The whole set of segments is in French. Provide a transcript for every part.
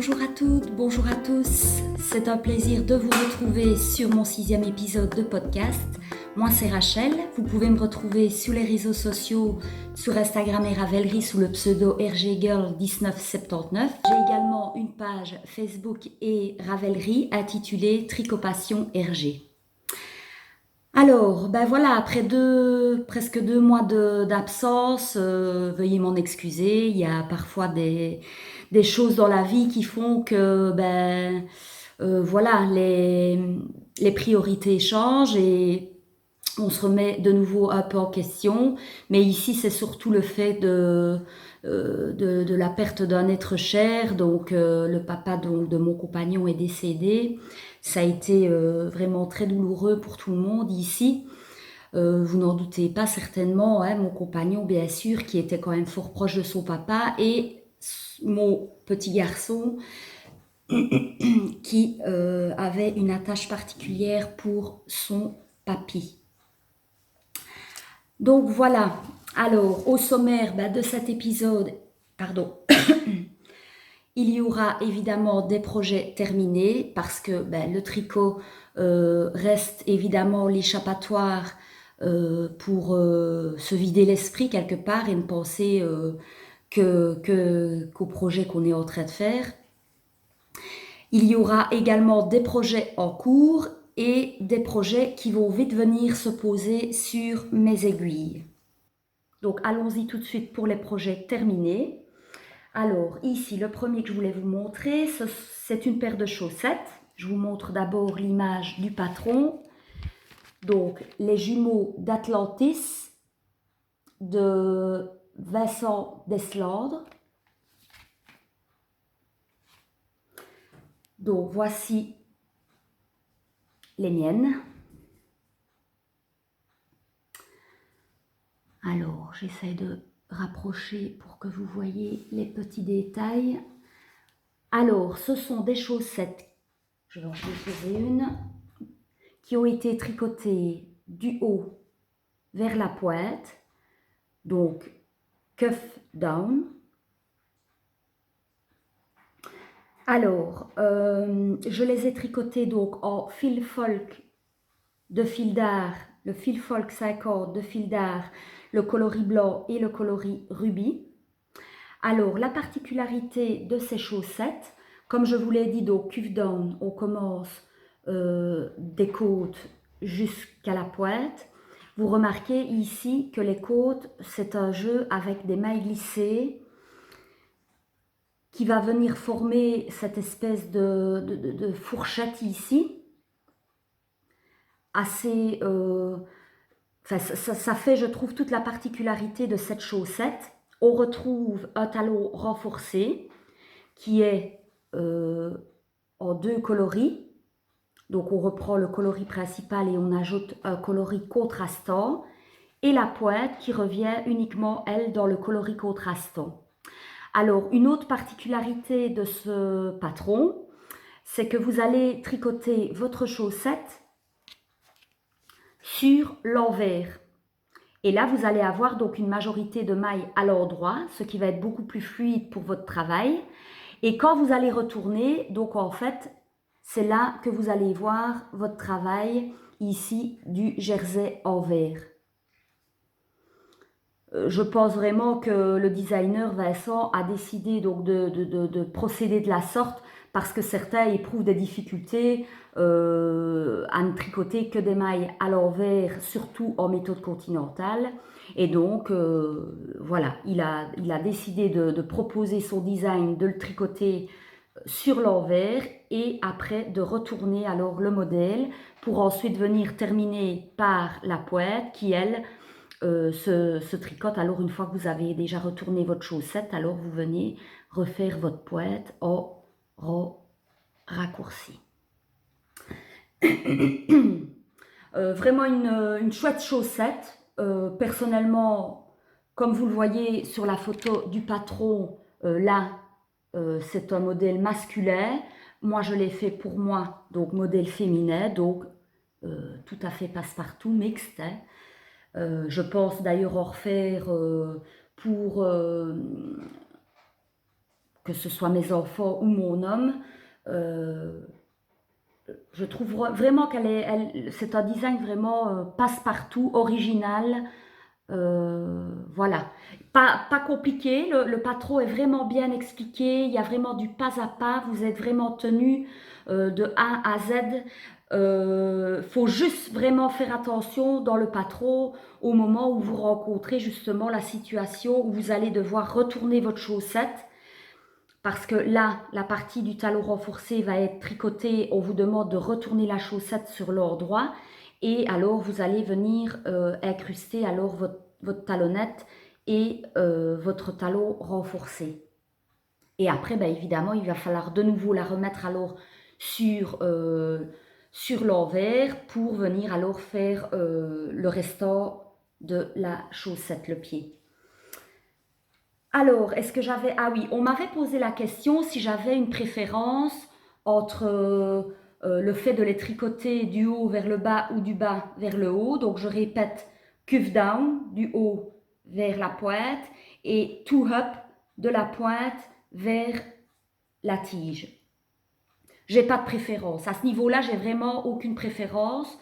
Bonjour à toutes, bonjour à tous. C'est un plaisir de vous retrouver sur mon 6e épisode de podcast. Moi, c'est Rachel. Vous pouvez me retrouver sur les réseaux sociaux, sur Instagram et Ravelry sous le pseudo RGGirl1979. J'ai également une page Facebook et Ravelry intitulée Tricopassion RG. Alors, ben voilà, après presque 2 mois d'absence, veuillez m'en excuser. Il y a parfois des choses dans la vie qui font que, voilà, les priorités changent et on se remet de nouveau un peu en question. Mais ici, c'est surtout le fait de la perte d'un être cher. Donc, le papa de mon compagnon est décédé. Ça a été vraiment très douloureux pour tout le monde ici. Vous n'en doutez pas certainement, hein, mon compagnon bien sûr, qui était quand même fort proche de son papa, et mon petit garçon qui avait une attache particulière pour son papy. Donc voilà, alors au sommaire de cet épisode, il y aura évidemment des projets terminés parce que le tricot reste évidemment l'échappatoire pour se vider l'esprit quelque part et ne penser qu'au projet qu'on est en train de faire. Il y aura également des projets en cours et des projets qui vont vite venir se poser sur mes aiguilles. Donc allons-y tout de suite pour les projets terminés. Alors ici, le premier que je voulais vous montrer, c'est une paire de chaussettes. Je vous montre d'abord l'image du patron. Donc les jumeaux d'Atlantis de Vincent Deslandres. Donc voici les miennes. Alors j'essaie de rapprocher pour que vous voyez les petits détails. Alors ce sont des chaussettes, je vais en choisir une, qui ont été tricotées du haut vers la pointe, donc cuff down. Alors, je les ai tricotées donc en fil folk de fil d'art, le fil folk 50 de fil d'art, le coloris blanc et le coloris rubis. Alors, la particularité de ces chaussettes, comme je vous l'ai dit, donc cuff down, on commence des côtes jusqu'à la pointe. Vous remarquez ici que les côtes, c'est un jeu avec des mailles glissées qui va venir former cette espèce de fourchette ici. Assez... ça fait, je trouve, toute la particularité de cette chaussette. On retrouve un talon renforcé qui est en 2 coloris. Donc, on reprend le coloris principal et on ajoute un coloris contrastant. Et la pointe qui revient uniquement, elle, dans le coloris contrastant. Alors, une autre particularité de ce patron, c'est que vous allez tricoter votre chaussette sur l'envers. Et là, vous allez avoir donc une majorité de mailles à l'endroit, ce qui va être beaucoup plus fluide pour votre travail. Et quand vous allez retourner, donc en fait, c'est là que vous allez voir votre travail ici du jersey envers. Je pense vraiment que le designer Vincent a décidé donc de procéder de la sorte parce que certains éprouvent des difficultés à ne tricoter que des mailles à l'envers, surtout en méthode continentale. Et donc, voilà, il a décidé de proposer son design, de le tricoter sur l'envers et après de retourner alors le modèle pour ensuite venir terminer par la pointe qui, elle, se tricote. Alors une fois que vous avez déjà retourné votre chaussette, alors vous venez refaire votre pointe en raccourci. Vraiment une chouette chaussette. Personnellement, comme vous le voyez sur la photo du patron, là, c'est un modèle masculin. Moi, je l'ai fait pour moi, donc modèle féminin, donc tout à fait passe-partout, mixte. Hein. Je pense d'ailleurs en refaire pour que que ce soit mes enfants ou mon homme, je trouve vraiment c'est un design vraiment passe-partout, original. Voilà. Pas compliqué, le patron est vraiment bien expliqué, il y a vraiment du pas à pas, vous êtes vraiment tenu de A à Z. Faut juste vraiment faire attention dans le patron au moment où vous rencontrez justement la situation où vous allez devoir retourner votre chaussette. Parce que là, la partie du talon renforcé va être tricotée, on vous demande de retourner la chaussette sur l'endroit et alors vous allez venir incruster alors votre talonnette et votre talon renforcé. Et après, ben, évidemment, il va falloir de nouveau la remettre alors sur l'envers pour venir alors faire le restant de la chaussette, le pied. Alors, est-ce que j'avais... Ah oui, on m'avait posé la question si j'avais une préférence entre le fait de les tricoter du haut vers le bas ou du bas vers le haut. Donc, je répète, cuff down, du haut vers la pointe, et toe up, de la pointe vers la tige. J'ai pas de préférence. À ce niveau-là, j'ai vraiment aucune préférence.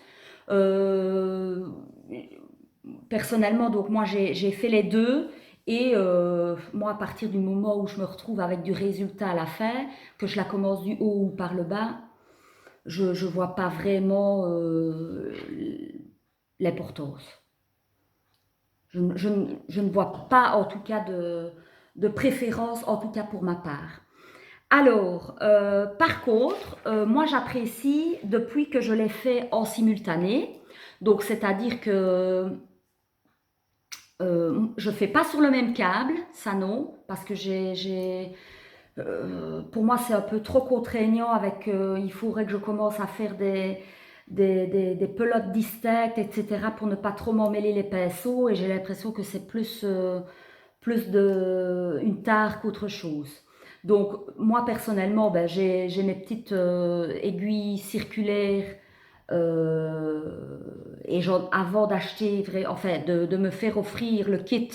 Personnellement, donc moi, j'ai fait les deux. Et moi, à partir du moment où je me retrouve avec du résultat à la fin, que je la commence du haut ou par le bas, je ne vois pas vraiment l'importance. Je ne vois pas, en tout cas, de préférence, en tout cas pour ma part. Alors, par contre, moi, j'apprécie depuis que je l'ai fait en simultané. Donc, c'est-à-dire que je ne fais pas sur le même câble, ça non, parce que pour moi c'est un peu trop contraignant avec, il faudrait que je commence à faire des pelotes distinctes, etc. pour ne pas trop m'emmêler les pinceaux et j'ai l'impression que c'est plus une tare qu'autre chose. Donc moi personnellement, ben, j'ai mes petites aiguilles circulaires et avant d'acheter, enfin de me faire offrir le kit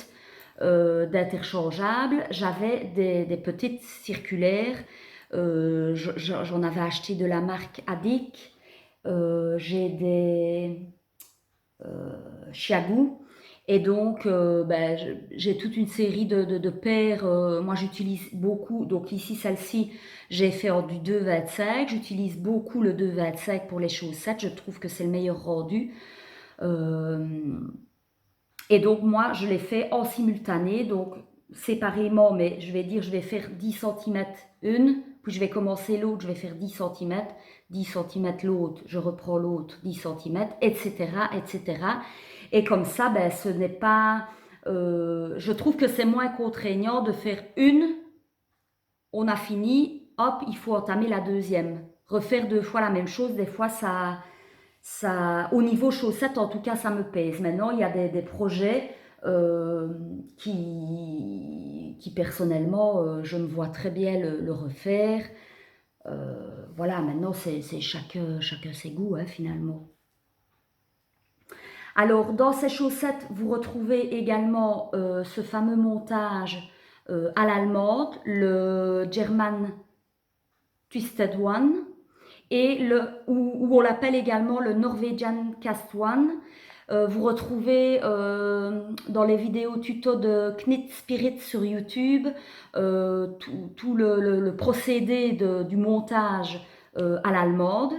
d'interchangeables, j'avais des petites circulaires. J'en avais acheté de la marque Adic. J'ai des Chiagou. Et donc, ben, j'ai toute une série de paires. Moi, j'utilise beaucoup. Donc ici, celle-ci, j'ai fait en du 2,25. J'utilise beaucoup le 2,25 pour les chaussettes. Je trouve que c'est le meilleur rendu. Et donc, moi, je l'ai fait en simultané. Donc, séparément, mais je vais dire, je vais faire 10 cm une. Puis, je vais commencer l'autre, je vais faire 10 cm. 10 cm l'autre, je reprends l'autre, 10 cm, etc., etc. Et comme ça, ben, ce n'est pas... je trouve que c'est moins contraignant de faire une, on a fini, hop, il faut entamer la deuxième. Refaire 2 fois la même chose, des fois, au niveau chaussettes, en tout cas, ça me pèse. Maintenant, il y a des projets qui personnellement, je me vois très bien le refaire. Voilà, maintenant, c'est chacun ses goûts, hein, finalement. Alors, dans ces chaussettes, vous retrouvez également ce fameux montage à l'allemande, le German Twisted One, et où on l'appelle également le Norwegian Cast One. Vous retrouvez dans les vidéos tuto de Knit Spirit sur YouTube tout le procédé du montage à l'allemande.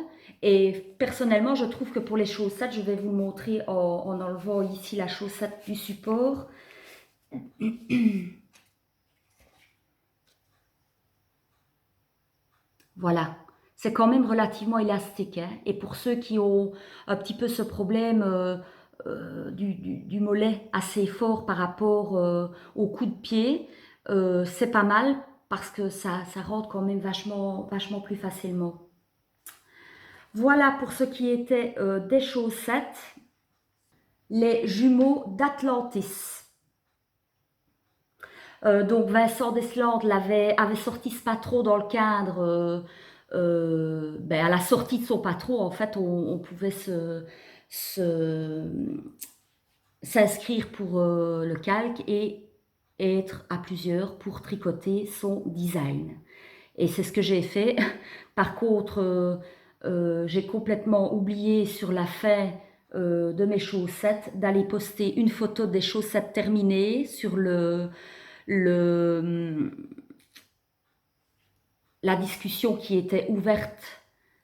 Et personnellement, je trouve que pour les chaussettes, je vais vous le montrer en enlevant ici la chaussette du support. Voilà, c'est quand même relativement élastique, hein. Et pour ceux qui ont un petit peu ce problème du mollet assez fort par rapport au coup de pied, c'est pas mal parce que ça rentre quand même vachement plus facilement. Voilà pour ce qui était des chaussettes, les jumeaux d'Atlantis. Donc Vincent Deslandes avait sorti ce patron dans le cadre, ben, à la sortie de son patron, en fait, on pouvait s'inscrire pour le calque et être à plusieurs pour tricoter son design. Et c'est ce que j'ai fait. Par contre, j'ai complètement oublié sur la fin de mes chaussettes d'aller poster une photo des chaussettes terminées sur le, la discussion qui était ouverte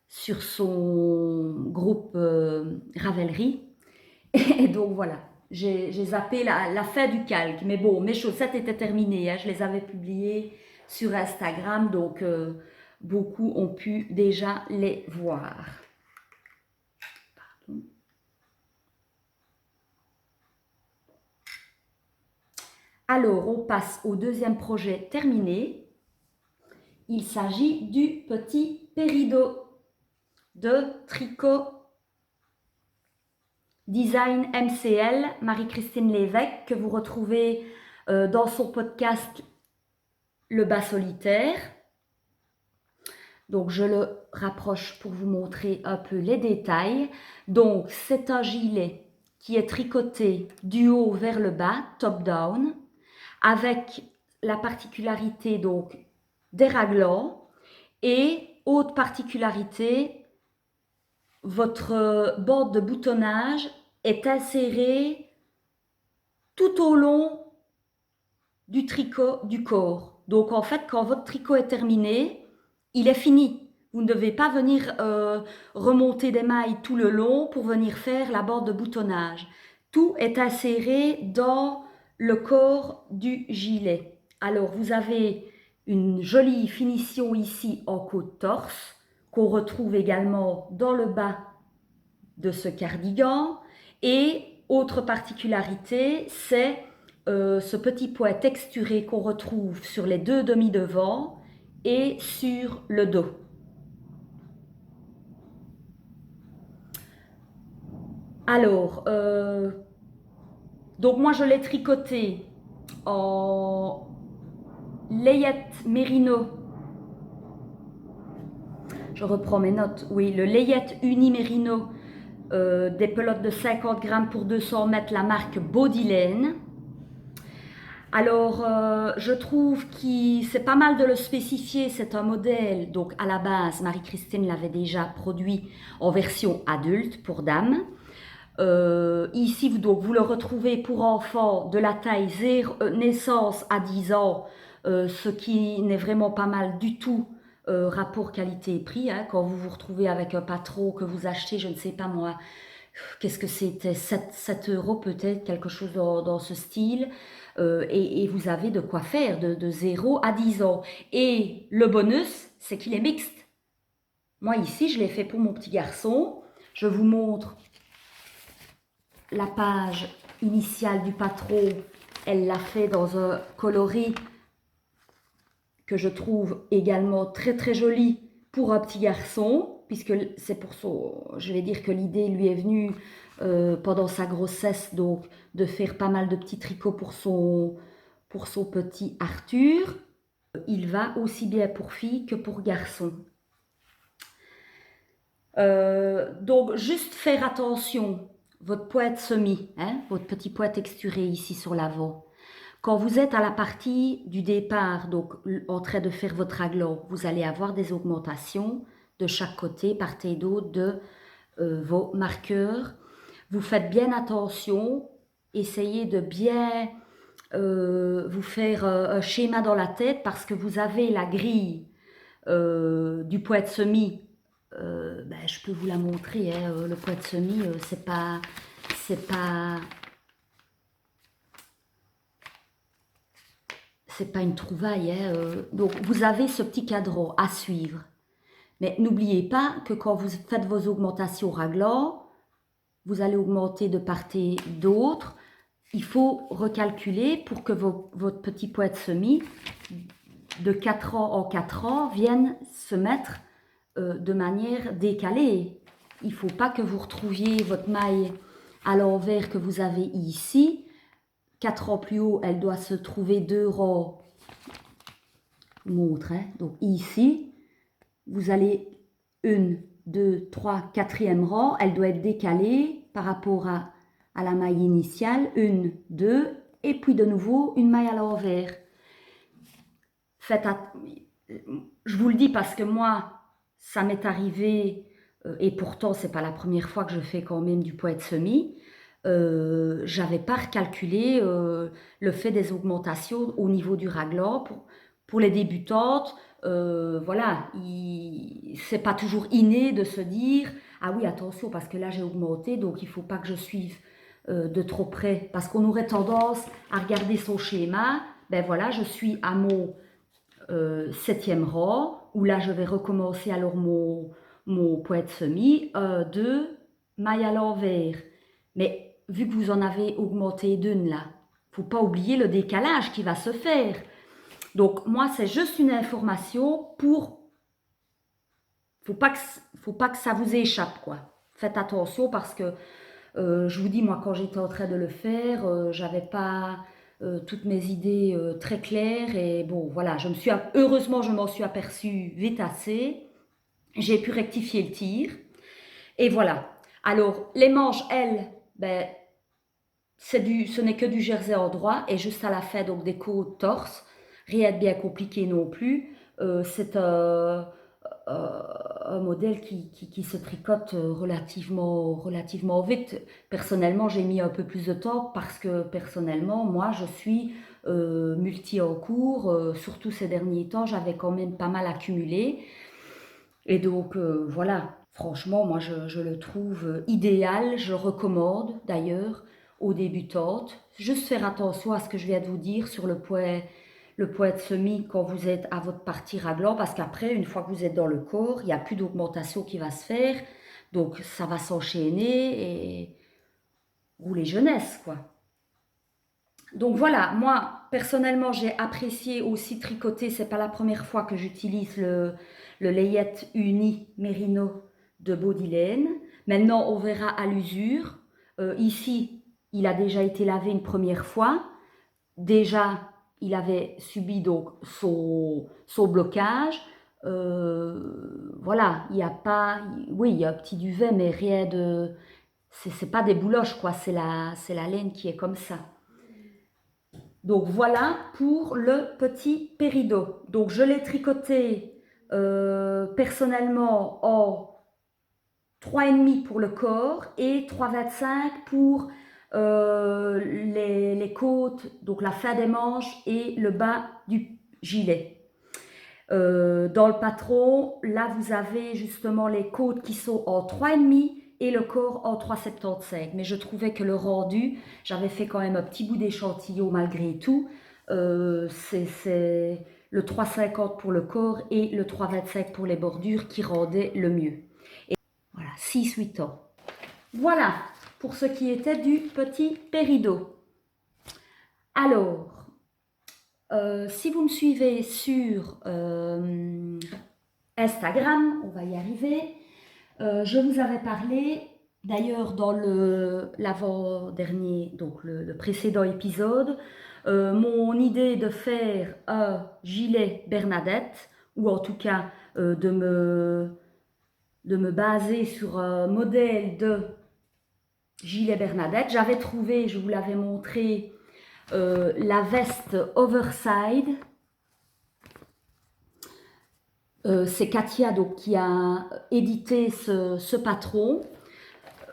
sur son groupe Ravelry. Et donc voilà, j'ai zappé la fin du calque. Mais bon, mes chaussettes étaient terminées, hein, je les avais publiées sur Instagram, donc beaucoup ont pu déjà les voir. Pardon. Alors, on passe au deuxième projet terminé. Il s'agit du petit Péridot de Tricot Design MCL, Marie-Christine Lévesque, que vous retrouvez dans son podcast Le Bas Solitaire. Donc, je le rapproche pour vous montrer un peu les détails. Donc, c'est un gilet qui est tricoté du haut vers le bas, top down, avec la particularité donc des raglans et autre particularité, votre bande de boutonnage est insérée tout au long du tricot du corps. Donc en fait, quand votre tricot est terminé, il est fini. Vous ne devez pas venir remonter des mailles tout le long pour venir faire la bande de boutonnage. Tout est inséré dans le corps du gilet. Alors vous avez une jolie finition ici en côte-torse qu'on retrouve également dans le bas de ce cardigan. Et autre particularité, c'est ce petit pois texturé qu'on retrouve sur les deux demi-devants et sur le dos. Alors, donc moi je l'ai tricoté en layette mérino. Je reprends mes notes. Oui, le layette uni mérino, des pelotes de 50 grammes pour 200 mètres, la marque Bodylane. Alors, je trouve que c'est pas mal de le spécifier, c'est un modèle, donc à la base, Marie-Christine l'avait déjà produit en version adulte pour dames. Ici, donc, vous le retrouvez pour enfants de la taille 0, naissance à 10 ans, ce qui n'est vraiment pas mal du tout, rapport qualité-prix, hein, quand vous vous retrouvez avec un patron que vous achetez, je ne sais pas moi, qu'est-ce que c'était, 7 euros peut-être, quelque chose dans ce style. Et vous avez de quoi faire de 0 à 10 ans. Et le bonus, c'est qu'il est mixte. Moi ici, je l'ai fait pour mon petit garçon. Je vous montre la page initiale du patron. Elle l'a fait dans un coloris que je trouve également très très joli pour un petit garçon, puisque c'est pour son, je vais dire que l'idée lui est venue pendant sa grossesse, donc de faire pas mal de petits tricots pour son petit Arthur. Il va aussi bien pour filles que pour garçons. Donc juste faire attention, votre pointe semi, hein, votre petit pois texturé ici sur l'avant. Quand vous êtes à la partie du départ, donc en train de faire votre raglan, vous allez avoir des augmentations de chaque côté, part et d'autre de vos marqueurs. Vous faites bien attention, essayez de bien vous faire un schéma dans la tête parce que vous avez la grille du pois de semis. Ben, je peux vous la montrer, hein, le pois de semis, c'est pas une trouvaille. Hein, donc vous avez ce petit cadran à suivre. Mais n'oubliez pas que quand vous faites vos augmentations raglan, vous allez augmenter de part et d'autre. Il faut recalculer pour que votre petit pois de semis de 4 ans en 4 ans vienne se mettre de manière décalée. Il ne faut pas que vous retrouviez votre maille à l'envers que vous avez ici. 4 rangs plus haut, elle doit se trouver 2 rangs. Je vous montre, hein. Donc ici, vous allez 1, 2, 3, 4e rang. Elle doit être décalée par rapport à la maille initiale. 1, 2, et puis de nouveau une maille à l'envers. Je vous le dis parce que moi, ça m'est arrivé, et pourtant c'est pas la première fois que je fais quand même du poète semi. J'avais pas recalculé le fait des augmentations au niveau du raglan pour les débutantes. Voilà, c'est pas toujours inné de se dire ah oui attention parce que là j'ai augmenté donc il faut pas que je suive de trop près parce qu'on aurait tendance à regarder son schéma. Ben voilà, je suis à mon 7e rang où là je vais recommencer alors mon poète semi de maille à l'envers. Mais vu que vous en avez augmenté d'une là, faut pas oublier le décalage qui va se faire. Donc moi c'est juste une information faut pas que ça vous échappe quoi. Faites attention parce que je vous dis moi quand j'étais en train de le faire, j'avais pas toutes mes idées très claires et bon voilà, heureusement je m'en suis aperçue vite assez. J'ai pu rectifier le tir et voilà. Alors les manches elles, ben ce n'est que du jersey en droit et juste à la fin donc des côtes torse, rien de bien compliqué non plus. C'est un modèle qui se tricote relativement vite. Personnellement, j'ai mis un peu plus de temps parce que personnellement, moi, je suis multi en cours. Surtout ces derniers temps, j'avais quand même pas mal accumulé. Et donc, voilà, franchement, moi, je le trouve idéal. Je le recommande d'ailleurs aux débutantes. Juste faire attention à ce que je viens de vous dire sur le poète semi quand vous êtes à votre partie raglan, parce qu'après, une fois que vous êtes dans le corps, il n'y a plus d'augmentation qui va se faire. Donc, ça va s'enchaîner et rouler jeunesse, quoi. Donc voilà, moi, personnellement, j'ai apprécié aussi tricoter. C'est pas la première fois que j'utilise le layette uni Merino de Bodylane. Maintenant, on verra à l'usure. Ici, il a déjà été lavé une première fois. Déjà, il avait subi donc son blocage. Voilà, il n'y a pas... Oui, il y a un petit duvet, mais rien de... C'est pas des bouloches, quoi. C'est la laine qui est comme ça. Donc voilà pour le petit péridot. Donc je l'ai tricoté personnellement en 3,5 pour le corps et 3,25 pour les côtes, donc la fin des manches et le bas du gilet. Dans le patron, là vous avez justement les côtes qui sont en 3,5 et le corps en 3,75. Mais je trouvais que le rendu, j'avais fait quand même un petit bout d'échantillon malgré tout. C'est le 3,50 pour le corps et le 3,25 pour les bordures qui rendaient le mieux. Et voilà, 6-8 ans. Voilà pour ce qui était du petit péridot. Alors, si vous me suivez sur Instagram, on va y arriver, je vous avais parlé, d'ailleurs dans l'avant-dernier, donc le précédent épisode, mon idée de faire un gilet Bernadette, ou en tout cas de me baser sur un modèle de gilet Bernadette. J'avais trouvé, je vous l'avais montré, la veste overside. C'est Katia donc, qui a édité ce patron.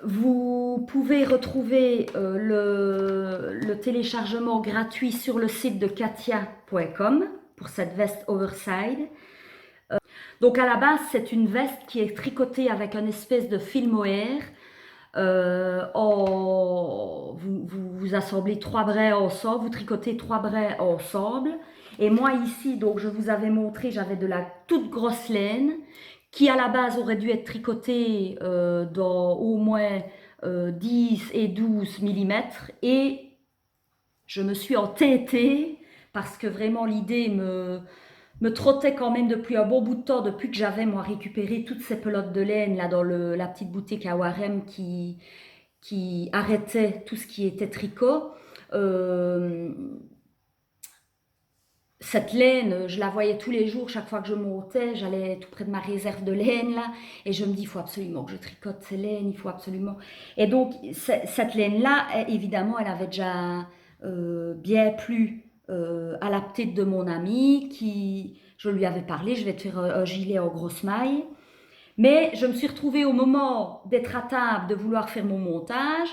Vous pouvez retrouver le téléchargement gratuit sur le site de katia.com pour cette veste overside. Donc à la base, c'est une veste qui est tricotée avec une espèce de fil mohair. Vous assemblez 3 braies ensemble, vous tricotez 3 braies ensemble. Et moi ici, donc je vous avais montré, j'avais de la toute grosse laine qui à la base aurait dû être tricotée dans au moins 10 et 12 mm. Et je me suis entêtée parce que vraiment l'idée me trottait quand même depuis un bon bout de temps, depuis que j'avais moi récupéré toutes ces pelotes de laine là dans la petite boutique à Warem qui arrêtait tout ce qui était tricot. Cette laine, je la voyais tous les jours, chaque fois que je montais, j'allais tout près de ma réserve de laine là, et je me dis, il faut absolument que je tricote ces laines, il faut absolument... Et donc, cette laine-là, évidemment, elle avait déjà bien plus à la petite de mon amie qui, je lui avais parlé, je vais te faire un gilet en grosse maille. Mais je me suis retrouvée au moment d'être à table, de vouloir faire mon montage.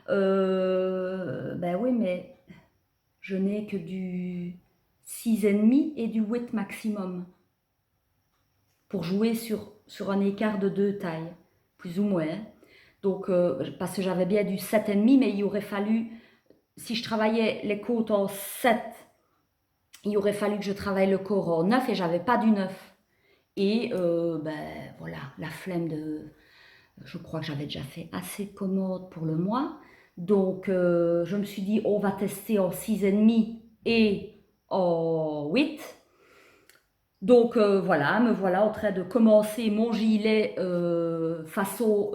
Ben oui, mais je n'ai que du 6,5 et du 8 maximum pour jouer sur un écart de 2 tailles, plus ou moins. Donc, parce que j'avais bien du 7,5, mais il aurait fallu, si je travaillais les côtes en 7, il aurait fallu que je travaille le corps en 9 et j'avais pas du 9. Et ben voilà, la flemme de... Je crois que j'avais déjà fait assez de commodes pour le mois. Donc je me suis dit, on va tester en 6,5 et en 8. Donc voilà, me voilà en train de commencer mon gilet façon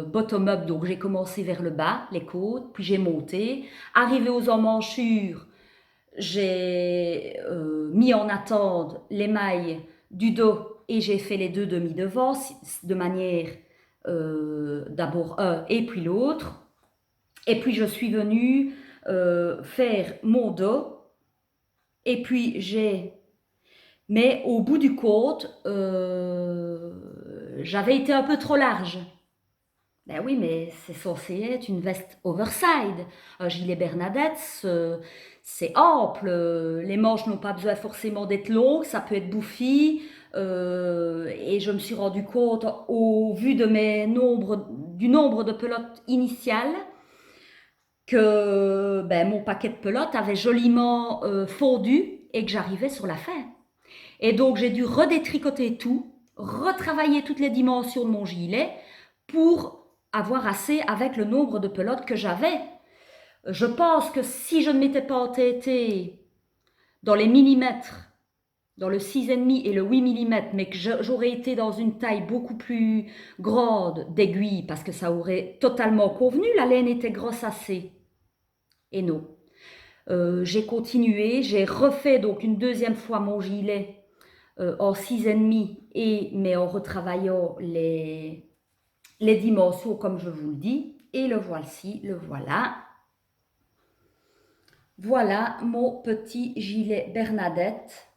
bottom-up. Donc j'ai commencé vers le bas, les côtes, puis j'ai monté. Arrivé aux emmanchures, j'ai mis en attente les mailles du dos et j'ai fait les deux demi-devants de manière d'abord un et puis l'autre. Et puis je suis venue faire mon dos et puis j'ai... Mais au bout du compte, j'avais été un peu trop large. Ben oui, mais c'est censé être une veste overside. Un gilet Bernadette, c'est ample. Les manches n'ont pas besoin forcément d'être longues, ça peut être bouffi. Et je me suis rendu compte, au vu de du nombre de pelotes initiales, que ben, mon paquet de pelotes avait joliment fondu et que j'arrivais sur la fin. Et donc j'ai dû redétricoter tout, retravailler toutes les dimensions de mon gilet pour avoir assez avec le nombre de pelotes que j'avais. Je pense que si je ne m'étais pas entêtée dans les millimètres, dans le 6,5 et le 8 mm, mais que j'aurais été dans une taille beaucoup plus grande d'aiguille, parce que ça aurait totalement convenu, la laine était grosse assez. Et non. J'ai continué, j'ai refait donc une deuxième fois mon gilet en 6,5 mais en retravaillant les dimensions comme je vous le dis. Et le voici, le voilà. Voilà mon petit gilet Bernadette.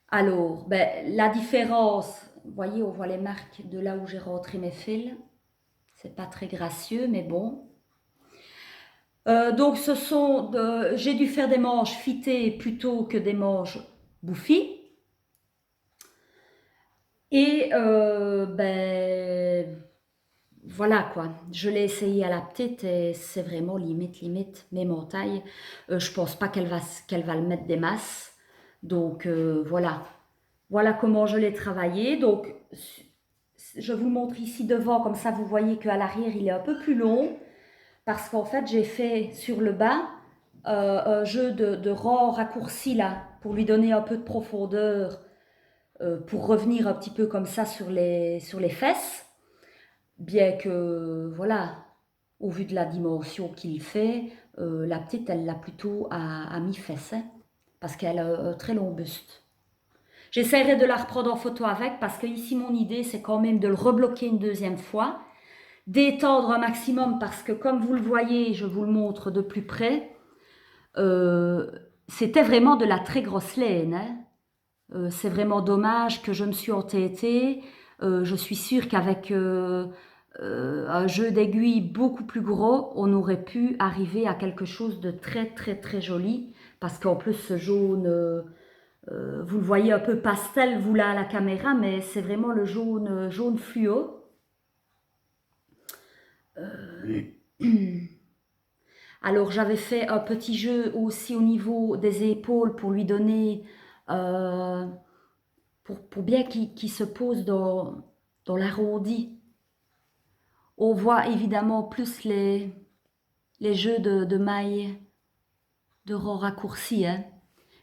Alors, ben, la différence, vous voyez, on voit les marques de là où j'ai rentré mes fils. C'est pas très gracieux, mais bon. Donc, j'ai dû faire des manches fitées plutôt que des manches bouffies. Et ben voilà quoi, je l'ai essayé à la petite et c'est vraiment limite, même en taille. Je pense pas qu'elle va le mettre des masses. Donc voilà, voilà comment je l'ai travaillé. Donc je vous montre ici devant, comme ça vous voyez qu'à l'arrière il est un peu plus long. Parce qu'en fait j'ai fait sur le bas un jeu de rangs raccourcis là, pour lui donner un peu de profondeur, pour revenir un petit peu comme ça sur les fesses. Bien que, voilà, au vu de la dimension qu'il fait, la petite, elle l'a plutôt à mi-fesse, hein, parce qu'elle a un très long buste. J'essaierai de la reprendre en photo avec, parce que ici, mon idée, c'est quand même de le rebloquer une deuxième fois, d'étendre un maximum, parce que comme vous le voyez, je vous le montre de plus près, c'était vraiment de la très grosse laine, hein. C'est vraiment dommage que je me suis entêtée. Je suis sûre qu'avec un jeu d'aiguilles beaucoup plus gros, on aurait pu arriver à quelque chose de très très très joli. Parce qu'en plus ce jaune, vous le voyez un peu pastel vous là à la caméra, mais c'est vraiment le jaune fluo. Alors j'avais fait un petit jeu aussi au niveau des épaules pour lui donner... pour bien qu'il se pose dans l'arrondi. On voit évidemment plus les jeux de mailles de rangs raccourcis, hein.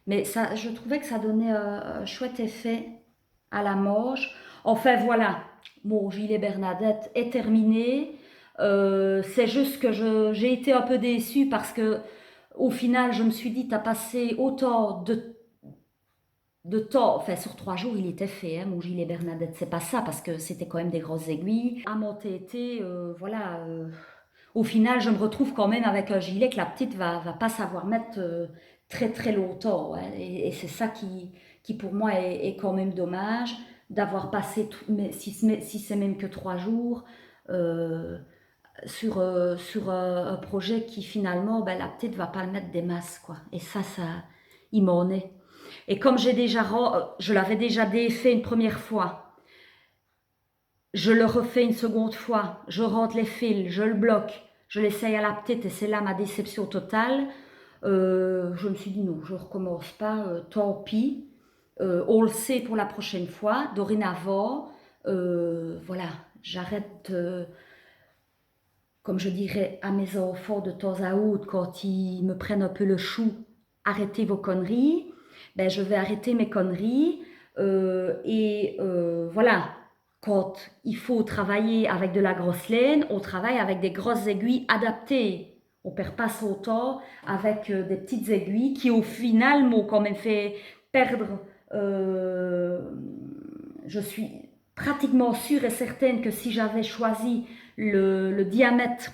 Mais ça, je trouvais que ça donnait un chouette effet à la manche. Enfin voilà, mon gilet Bernadette est terminé. C'est juste que j'ai été un peu déçue parce que au final, je me suis dit, t'as passé autant de temps, enfin sur 3 jours il était fait, hein, mon gilet Bernadette, c'est pas ça parce que c'était quand même des grosses aiguilles. À m'entêter, voilà, au final, je me retrouve quand même avec un gilet que la petite va pas savoir mettre très très longtemps. Ouais. Et c'est ça qui pour moi est quand même dommage, d'avoir passé, si c'est même que 3 jours, euh, sur un projet qui finalement, ben, la petite va pas le mettre des masses, quoi. Et ça, il m'en est. Et comme je l'avais déjà défait une première fois, je le refais une seconde fois, je rentre les fils, je le bloque, je l'essaye à la petite et c'est là ma déception totale. Je me suis dit non, je recommence pas, tant pis. On le sait pour la prochaine fois. Dorénavant, voilà, j'arrête, comme je dirais à mes enfants de temps à autre, quand ils me prennent un peu le chou, arrêtez vos conneries. Ben, je vais arrêter mes conneries. Voilà, quand il faut travailler avec de la grosse laine, on travaille avec des grosses aiguilles adaptées. On ne perd pas son temps avec des petites aiguilles qui, au final, m'ont quand même fait perdre. Je suis pratiquement sûre et certaine que si j'avais choisi le diamètre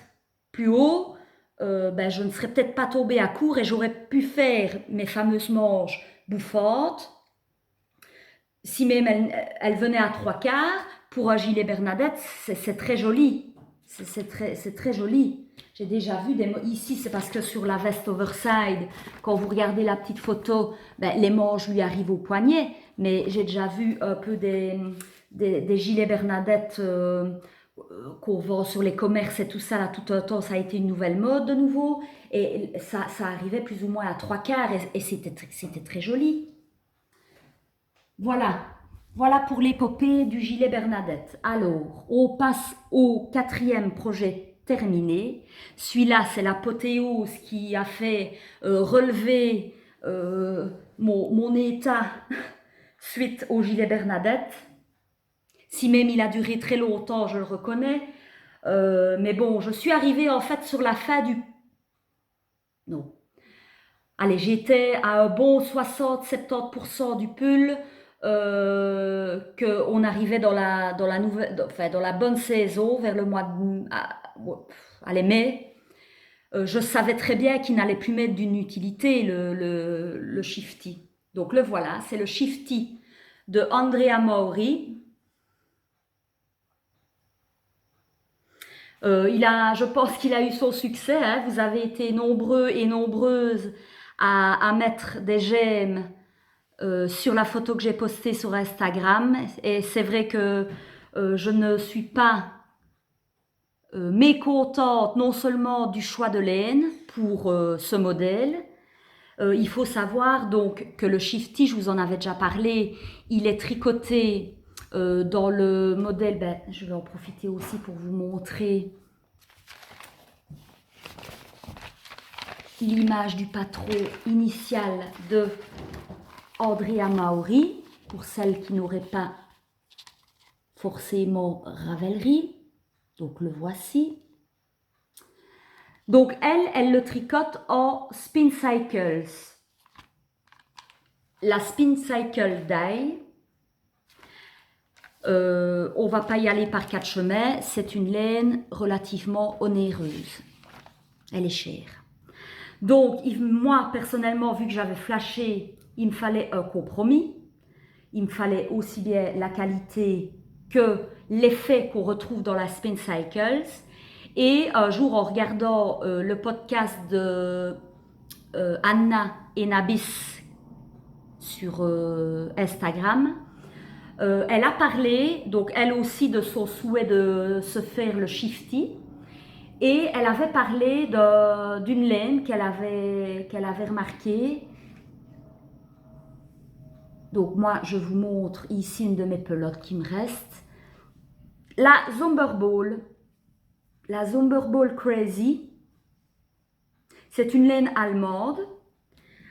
plus haut, ben, je ne serais peut-être pas tombée à court et j'aurais pu faire mes fameuses manches bouffantes. Si même elle venait à 3/4, pour un gilet Bernadette, c'est très joli. C'est très joli. J'ai déjà vu ici, c'est parce que sur la veste overside, quand vous regardez la petite photo, ben, les manches lui arrivent au poignet. Mais j'ai déjà vu un peu des gilets Bernadette qu'on vend sur les commerces et tout ça. Là, tout un temps, ça a été une nouvelle mode de nouveau. Et ça arrivait plus ou moins à 3/4 et c'était très joli. Voilà, voilà pour l'épopée du gilet Bernadette. Alors, on passe au 4e projet terminé. Celui-là, c'est l'apothéose qui a fait relever mon état suite au gilet Bernadette. Si même il a duré très longtemps, je le reconnais. Mais bon, je suis arrivée en fait sur la fin du... Non. Allez, j'étais à un bon 60-70% du pull. Qu'on arrivait dans la bonne saison, vers le mois de allez, mai. Je savais très bien qu'il n'allait plus mettre d'une utilité le Shifty. Donc le voilà, c'est le Shifty de Andrea Mauri. Je pense qu'il a eu son succès. Hein. Vous avez été nombreux et nombreuses à mettre des j'aime sur la photo que j'ai postée sur Instagram. Et c'est vrai que je ne suis pas mécontente non seulement du choix de laine pour ce modèle. Il faut savoir donc que le Shifty, je vous en avais déjà parlé, il est tricoté dans le modèle, ben, je vais en profiter aussi pour vous montrer l'image du patron initial de Andrea Mauri, pour celles qui n'auraient pas forcément Ravelry. Donc le voici. Donc elle le tricote en Spin Cycles. La Spin Cycle Die, on va pas y aller par 4 chemins, c'est une laine relativement onéreuse. Elle est chère. Donc moi personnellement, vu que j'avais flashé, il me fallait un compromis. Il me fallait aussi bien la qualité que l'effet qu'on retrouve dans la Spin Cycles. Et un jour, en regardant le podcast de Anna et Nabis sur Instagram, elle a parlé, donc elle aussi, de son souhait de se faire le Shifty. Et elle avait parlé d'une laine qu'elle avait remarquée. Donc moi, je vous montre ici une de mes pelotes qui me reste. La Zomberball. La Zomberball Crazy. C'est une laine allemande.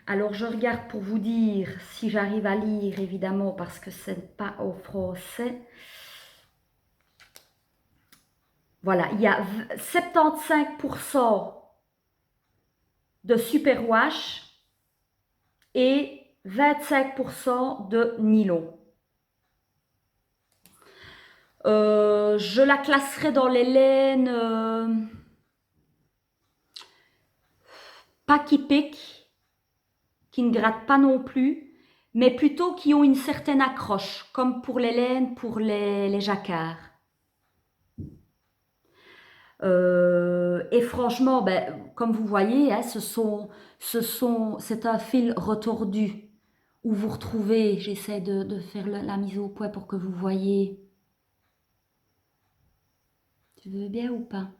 Alors je regarde pour vous dire si j'arrive à lire, évidemment, parce que ce n'est pas au français. Voilà, il y a 75% de superwash et 25% de nylon. Je la classerai dans les laines pas qui piquent, qui ne grattent pas non plus, mais plutôt qui ont une certaine accroche, comme pour les laines, pour les jacquards. Et franchement, ben, comme vous voyez, hein, c'est un fil retordu où vous retrouvez, j'essaie de faire la mise au point pour que vous voyez. Tu veux bien ou pas?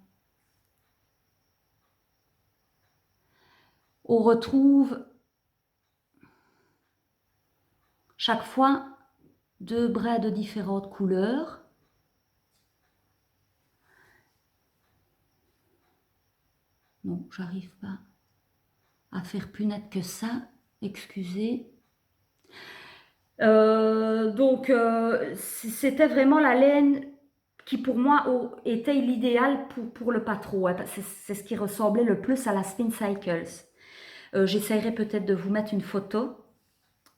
On retrouve chaque fois 2 braies de différentes couleurs. Non, j'arrive pas à faire plus net que ça, excusez. Donc, c'était vraiment la laine qui pour moi était l'idéal pour le patron. Hein, c'est ce qui ressemblait le plus à la Spin Cycles. J'essaierai peut-être de vous mettre une photo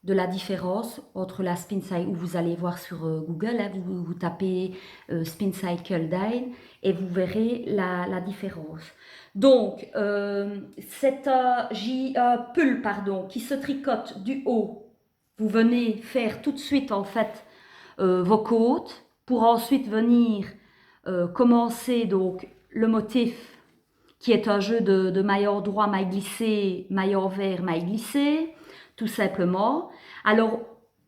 de la différence entre la Spin Cycle, où vous allez voir sur Google, hein, vous tapez Spin Cycle Dye et vous verrez la différence. Donc, c'est un pull qui se tricote du haut. Vous venez faire tout de suite en fait vos côtes pour ensuite venir commencer donc le motif qui est un jeu de maille droit, maille glissée, maille envers, maille glissée, tout simplement. Alors,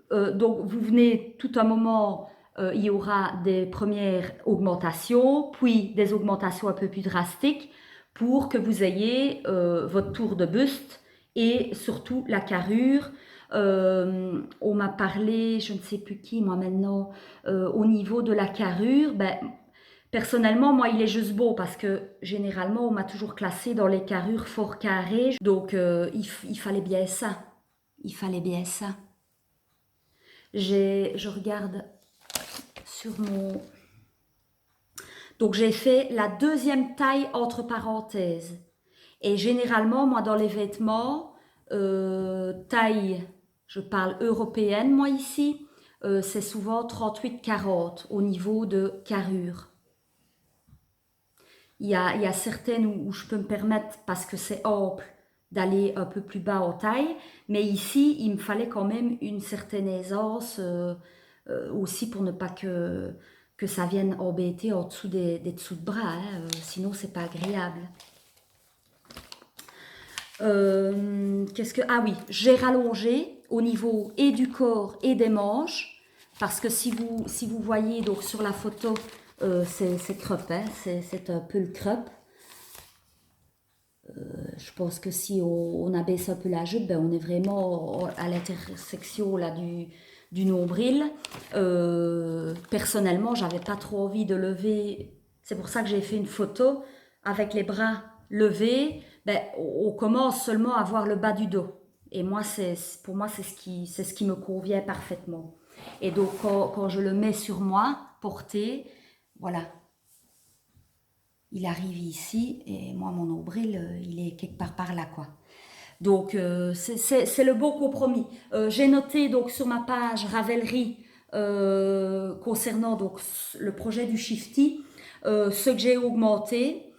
donc vous venez tout un moment, il y aura des premières augmentations, puis des augmentations un peu plus drastiques pour que vous ayez votre tour de buste et surtout la carrure. On m'a parlé, je ne sais plus qui, moi maintenant, au niveau de la carrure, ben, personnellement, moi, il est juste beau parce que généralement, on m'a toujours classé dans les carrures fort carrées. Donc, il fallait bien ça. Il fallait bien ça. Je regarde sur mon... Donc, j'ai fait la deuxième taille entre parenthèses. Et généralement, moi, dans les vêtements, taille, je parle européenne, moi, ici, c'est souvent 38-40 au niveau de carrure. Il y a certaines où je peux me permettre, parce que c'est ample, d'aller un peu plus bas en taille. Mais ici, il me fallait quand même une certaine aisance aussi pour ne pas que ça vienne embêter en dessous des dessous de bras. Hein, sinon, c'est pas agréable. Ah oui, j'ai rallongé au niveau et du corps et des manches. Parce que si vous voyez donc sur la photo, c'est crop, hein, c'est un peu le crop. Je pense que si on abaisse un peu la jupe, ben on est vraiment à l'intersection là du nombril. Personnellement, j'avais pas trop envie de lever. C'est pour ça que j'ai fait une photo avec les bras levés. Ben, on commence seulement à voir le bas du dos. Et moi, pour moi, c'est ce qui me convient parfaitement. Et donc, quand je le mets sur moi, porté, voilà, il arrive ici et moi mon nombril il est quelque part par là quoi. Donc c'est le beau compromis. J'ai noté donc sur ma page Ravelry concernant donc le projet du Shifty ce que j'ai augmenté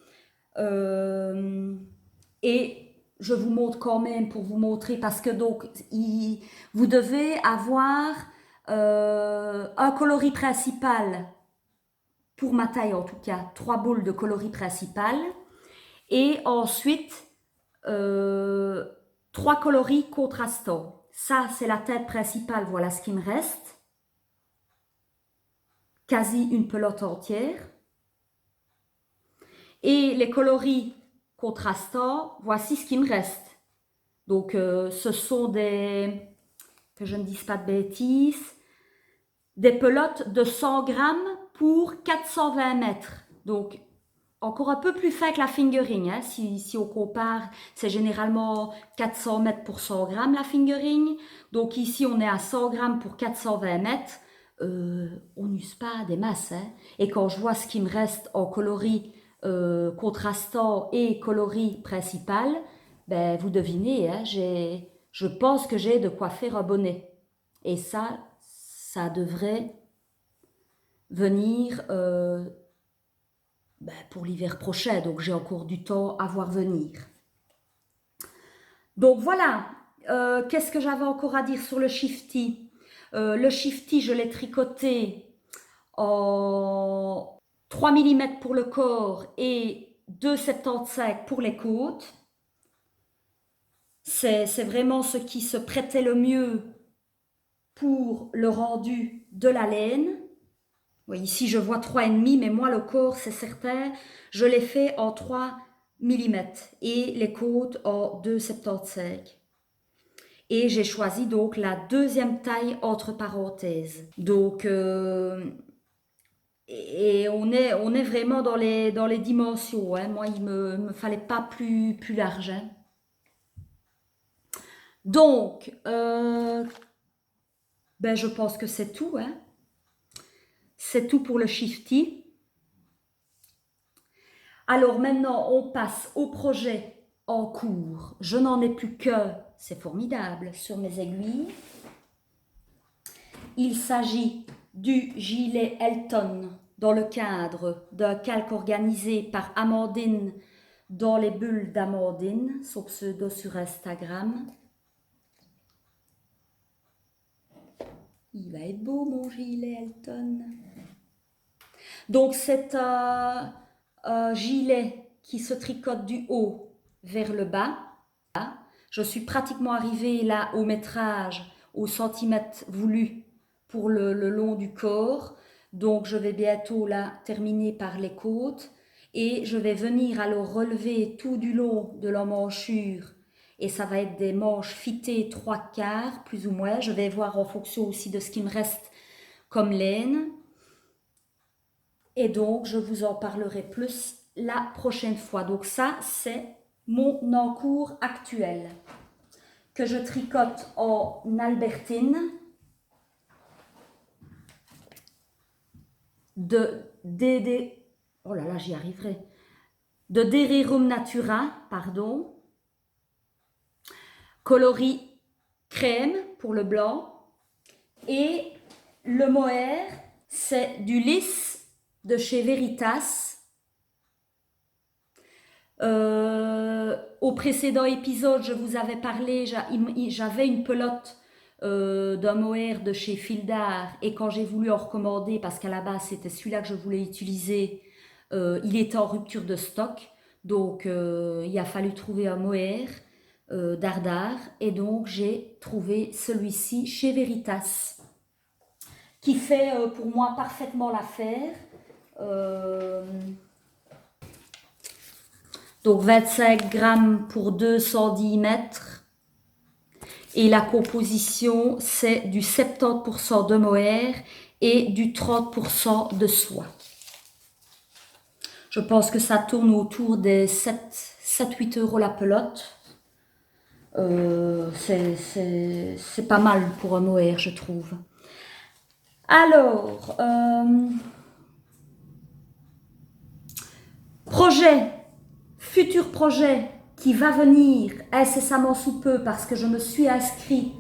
et je vous montre quand même pour vous montrer parce que donc vous devez avoir un coloris principal pour ma taille en tout cas, 3 boules de coloris principal et ensuite 3 coloris contrastants. Ça, c'est la tête principale, voilà ce qui me reste. Quasi une pelote entière. Et les coloris contrastants, voici ce qui me reste. Donc, ce sont des, que je ne dise pas de bêtises, des pelotes de 100 grammes pour 420 mètres. Donc, encore un peu plus fin que la fingering. Hein. Si on compare, c'est généralement 400 mètres pour 100 grammes la fingering. Donc ici, on est à 100 grammes pour 420 mètres. On n'use pas des masses. Hein. Et quand je vois ce qui me reste en coloris contrastant et coloris principal, ben, vous devinez, hein, je pense que j'ai de quoi faire un bonnet. Et ça devrait venir pour l'hiver prochain, donc j'ai encore du temps à voir venir. Donc voilà, qu'est-ce que j'avais encore à dire sur le shifty? Le shifty, je l'ai tricoté en 3 mm pour le corps et 2,75 pour les côtes. C'est vraiment ce qui se prêtait le mieux pour le rendu de la laine. Oui, ici je vois 3,5, mais moi le corps, c'est certain, je l'ai fait en 3 mm et les côtes en 2,75. Et j'ai choisi donc la deuxième taille entre parenthèses. Donc, et on est vraiment dans les dimensions. Hein. Moi, il me fallait pas plus large. Hein. Donc, ben, je pense que c'est tout. Hein. C'est tout pour le shifty. Alors maintenant, on passe au projet en cours. Je n'en ai plus que, c'est formidable, sur mes aiguilles. Il s'agit du gilet Elton dans le cadre d'un calque organisé par Amandine dans les bulles d'Amandine, son pseudo sur Instagram. Il va être beau mon gilet Elton. Donc c'est un gilet qui se tricote du haut vers le bas. Je suis pratiquement arrivée là au métrage, au centimètre voulu pour le long du corps. Donc je vais bientôt là terminer par les côtes et je vais venir alors relever tout du long de l'emmanchure et ça va être des manches fitées 3/4 plus ou moins. Je vais voir en fonction aussi de ce qui me reste comme laine. Et donc je vous en parlerai plus la prochaine fois. Donc ça c'est mon encours actuel que je tricote en albertine oh là là, j'y arriverai. De Derirum Natura, pardon. Coloris crème pour le blanc. Et le mohair, c'est du lisse de chez Veritas. Au précédent épisode, je vous avais parlé, j'avais une pelote d'un mohair de chez Fil d'Art et quand j'ai voulu en recommander, parce qu'à la base c'était celui-là que je voulais utiliser, il était en rupture de stock, donc il a fallu trouver un mohair d'Ardard et donc j'ai trouvé celui-ci chez Veritas qui fait pour moi parfaitement l'affaire. Donc 25 grammes pour 210 mètres. Et la composition, c'est du 70% de mohair et du 30% de soie. Je pense que ça tourne autour des 7-8 euros la pelote. C'est pas mal pour un mohair, je trouve. Alors, futur projet qui va venir incessamment sous peu parce que je me suis inscrit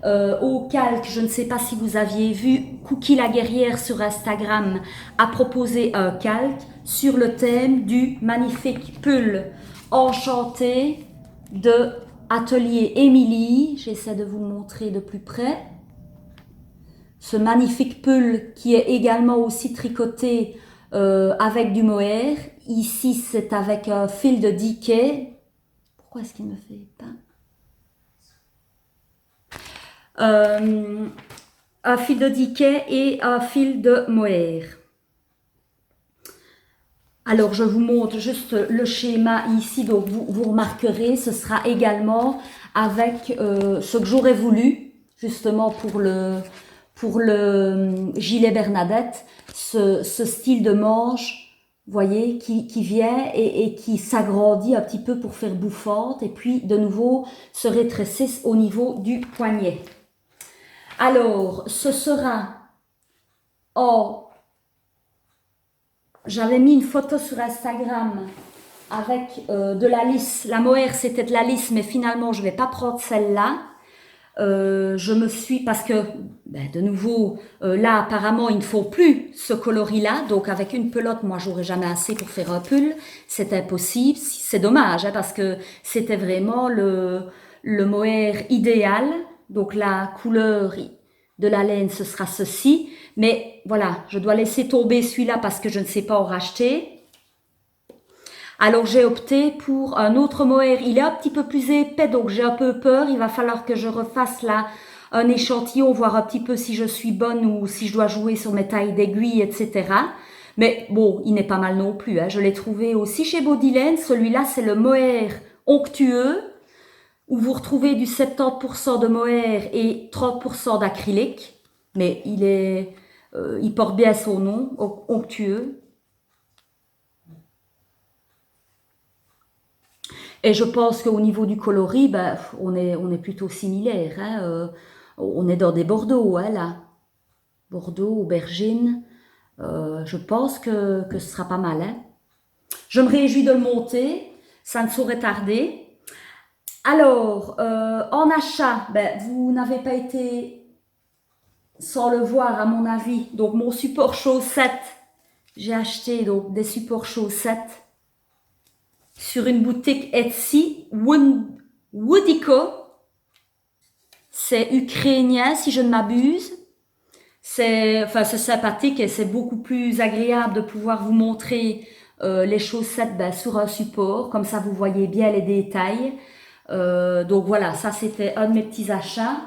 au calque. Je ne sais pas si vous aviez vu, Cookie la guerrière sur Instagram a proposé un calque sur le thème du magnifique pull enchanté de Atelier Émilie. J'essaie de vous le montrer de plus près. Ce magnifique pull qui est également aussi tricoté avec du mohair. Ici, c'est avec un fil de Dickey. Pourquoi est-ce qu'il me fait pas un fil de Dickey et un fil de mohair. Alors, je vous montre juste le schéma ici. Donc, vous remarquerez, ce sera également avec ce que j'aurais voulu, justement pour le gilet Bernadette, ce style de manche, vous voyez, qui vient et qui s'agrandit un petit peu pour faire bouffante et puis de nouveau se rétrécit au niveau du poignet. Alors, ce sera j'avais mis une photo sur Instagram avec de la lisse. La mohair, c'était de la lisse, mais finalement, je ne vais pas prendre celle-là. Parce que, de nouveau, là, apparemment, il ne faut plus ce coloris-là. Donc, avec une pelote, moi, j'aurais jamais assez pour faire un pull. C'est impossible. C'est dommage, hein, parce que c'était vraiment le mohair idéal. Donc la couleur de la laine, ce sera ceci. Mais voilà, je dois laisser tomber celui-là parce que je ne sais pas en racheter. Alors j'ai opté pour un autre mohair. Il est un petit peu plus épais, donc j'ai un peu peur. Il va falloir que je refasse là un échantillon, voir un petit peu si je suis bonne ou si je dois jouer sur mes tailles d'aiguille, etc. Mais bon, il n'est pas mal non plus. Hein. Je l'ai trouvé aussi chez Bodylane. Celui-là, c'est le mohair onctueux, où vous retrouvez du 70% de mohair et 30% d'acrylique. Mais il porte bien son nom, onctueux. Et je pense qu'au niveau du coloris, ben, on est plutôt similaire. Hein, on est dans des Bordeaux, hein, là. Bordeaux, aubergine. Je pense que ce sera pas mal. Hein. Je me réjouis de le monter. Ça ne saurait tarder. Alors, en achat, ben, vous n'avez pas été sans le voir, à mon avis. Donc, mon support chaussette, j'ai acheté donc des supports chaussettes sur une boutique Etsy, Woodico. C'est ukrainien, si je ne m'abuse. C'est sympathique et c'est beaucoup plus agréable de pouvoir vous montrer les chaussettes sur un support. Comme ça, vous voyez bien les détails. Donc voilà, ça c'était un de mes petits achats.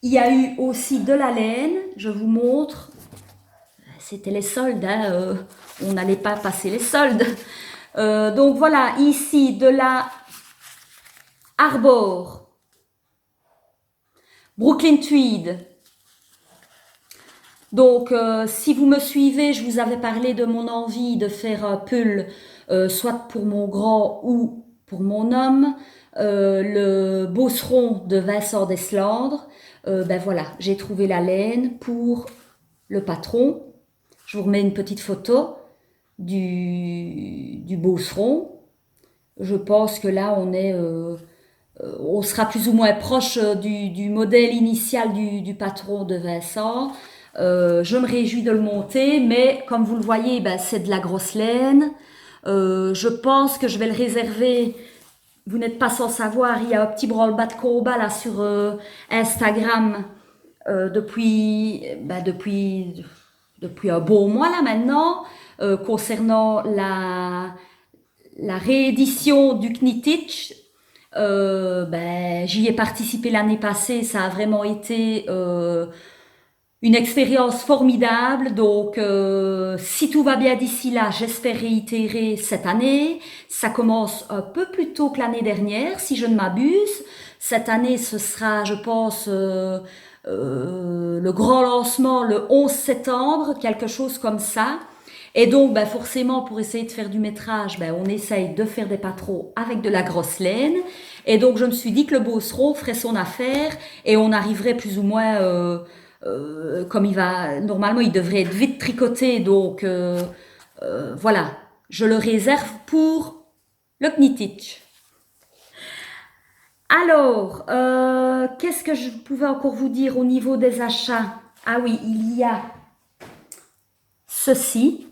Il y a eu aussi de la laine, je vous montre. C'était les soldes, hein, on n'allait pas passer les soldes. Donc voilà, ici de la Arbor, Brooklyn Tweed. Donc si vous me suivez, je vous avais parlé de mon envie de faire un pull, soit pour mon grand ou pour mon homme. Le Beauceron de Vincent Deslandres. Ben voilà, j'ai trouvé la laine pour le patron. Je vous remets une petite photo du Beauceron. Je pense que là, on sera plus ou moins proche du modèle initial du patron de Vincent. Je me réjouis de le monter, mais comme vous le voyez, ben, c'est de la grosse laine. Je pense que je vais le réserver. Vous n'êtes pas sans savoir, il y a un petit branle-bas de combat là sur Instagram depuis un bon mois là maintenant, concernant la réédition du Knitich. J'y ai participé l'année passée, ça a vraiment été une expérience formidable. Donc, si tout va bien d'ici là, j'espère réitérer cette année. Ça commence un peu plus tôt que l'année dernière, si je ne m'abuse. Cette année, ce sera, je pense, le grand lancement le 11 septembre, quelque chose comme ça. Et donc, forcément, pour essayer de faire du métrage, on essaye de faire des patrons avec de la grosse laine. Et donc, je me suis dit que le Beauceron ferait son affaire et on arriverait plus ou moins... comme normalement il devrait être vite tricoté, donc voilà, je le réserve pour le Knitich. Alors, qu'est-ce que je pouvais encore vous dire au niveau des achats? Ah oui, il y a ceci.